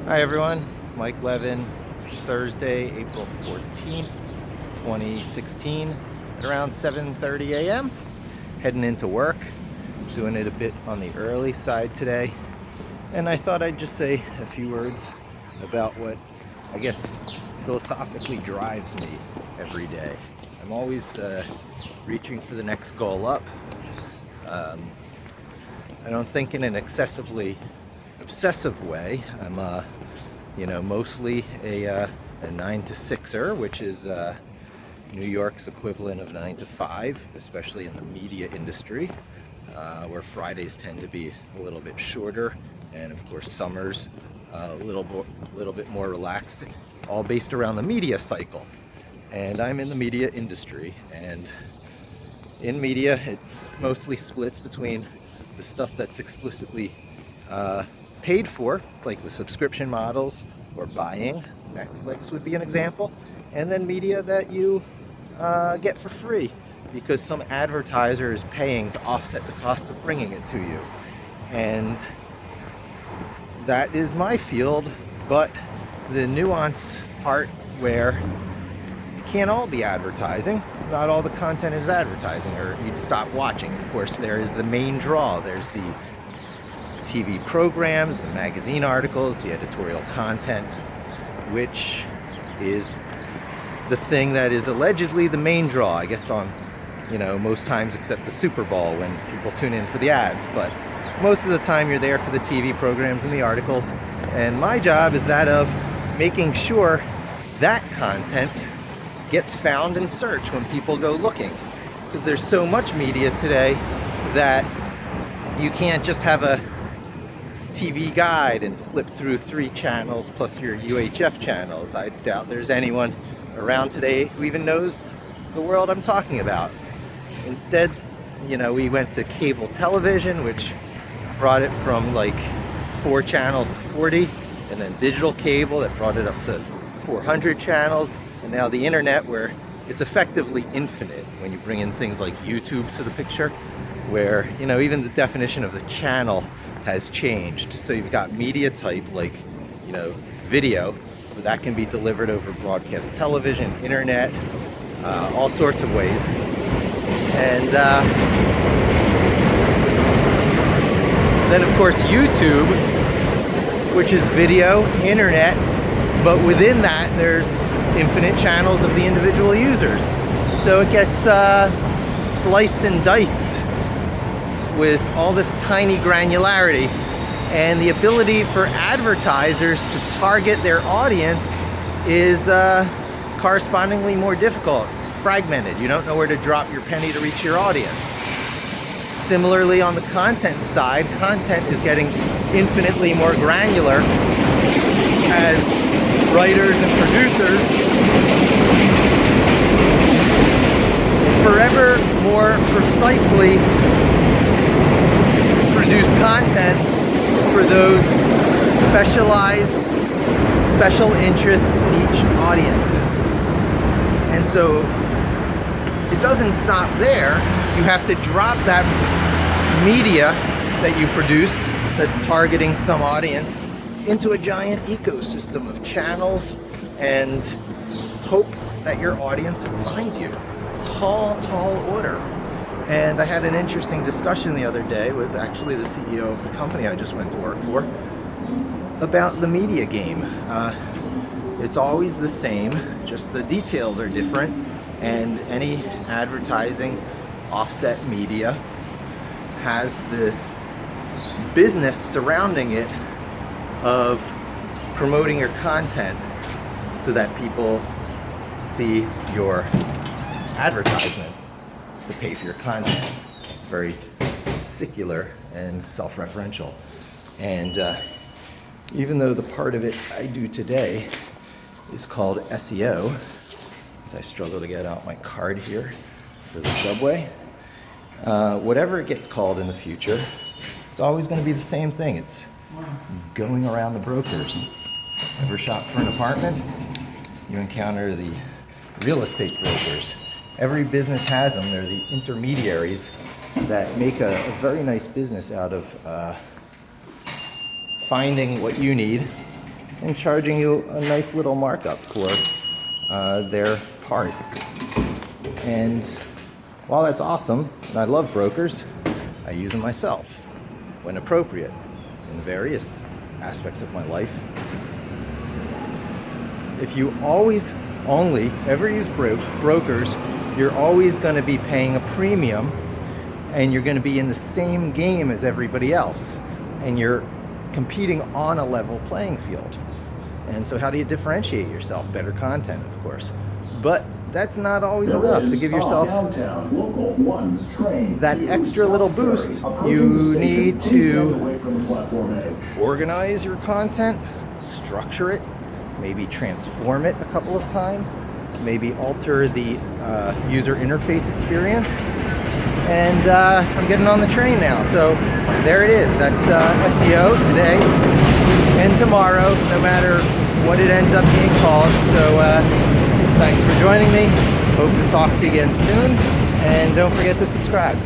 Hi everyone, Mike Levin, Thursday, April 14th, 2016, at around 7:30 a.m. Heading into work, doing it a bit on the early side today. And I thought I'd just say a few words about what I guess philosophically drives me every day. I'm always reaching for the next goal up. I don't think in an excessively obsessive way. I'm mostly a 9 to 6er, which is New York's equivalent of 9 to 5, especially in the media industry, where Fridays tend to be a little bit shorter, and of course summers a little bit more relaxed, all based around the media cycle. And I'm in the media industry, and in media it mostly splits between the stuff that's explicitly paid for, like with subscription models or buying. Netflix would be an example. And then media that you get for free because some advertiser is paying to offset the cost of bringing it to you. And that is my field, but the nuanced part where it can't all be advertising. Not all the content is advertising, or you'd stop watching. Of course, there is the main draw. There's the TV programs, the magazine articles, the editorial content, which is the thing that is allegedly the main draw, I guess, on, most times except the Super Bowl when people tune in for the ads. But most of the time you're there for the TV programs and the articles. And my job is that of making sure that content gets found in search when people go looking. Because there's so much media today that you can't just have a TV guide and flip through 3 channels plus your UHF channels. I doubt there's anyone around today who even knows the world I'm talking about. Instead, we went to cable television, which brought it from like 4 channels to 40, and then digital cable that brought it up to 400 channels, and now the internet, where it's effectively infinite when you bring in things like YouTube to the picture, where even the definition of the channel has changed. So you've got media type like video that can be delivered over broadcast television, internet, all sorts of ways. And then of course YouTube, which is video, internet, but within that there's infinite channels of the individual users. So it gets sliced and diced with all this tiny granularity, and the ability for advertisers to target their audience is correspondingly more difficult, fragmented. You don't know where to drop your penny to reach your audience. Similarly, on the content side, content is getting infinitely more granular as writers and producers forever more precisely produce content for those specialized, special interest niche audiences. And so it doesn't stop there. You have to drop that media that you produced that's targeting some audience into a giant ecosystem of channels and hope that your audience finds you. Tall order. And I had an interesting discussion the other day with actually the CEO of the company I just went to work for about the media game. It's always the same, just the details are different, and any advertising offset media has the business surrounding it of promoting your content so that people see your advertisements to pay for your content. Very secular and self-referential. And even though the part of it I do today is called SEO, as I struggle to get out my card here for the subway, whatever it gets called in the future, it's always going to be the same thing. It's going around the brokers. Ever shop for an apartment? You encounter the real estate brokers. Every business has them. They're the intermediaries that make a very nice business out of finding what you need and charging you a nice little markup for their part. And while that's awesome, and I love brokers, I use them myself when appropriate in various aspects of my life. If you always only ever use brokers, you're always going to be paying a premium, and you're going to be in the same game as everybody else, and you're competing on a level playing field. And so how do you differentiate yourself? Better content, of course. But that's not always enough to give yourself that extra little boost. You need to organize your content, structure it, maybe transform it a couple of times, maybe alter the user interface experience. And I'm getting on the train now. So there it is. That's SEO today and tomorrow, no matter what it ends up being called. So thanks for joining me. Hope to talk to you again soon. And don't forget to subscribe.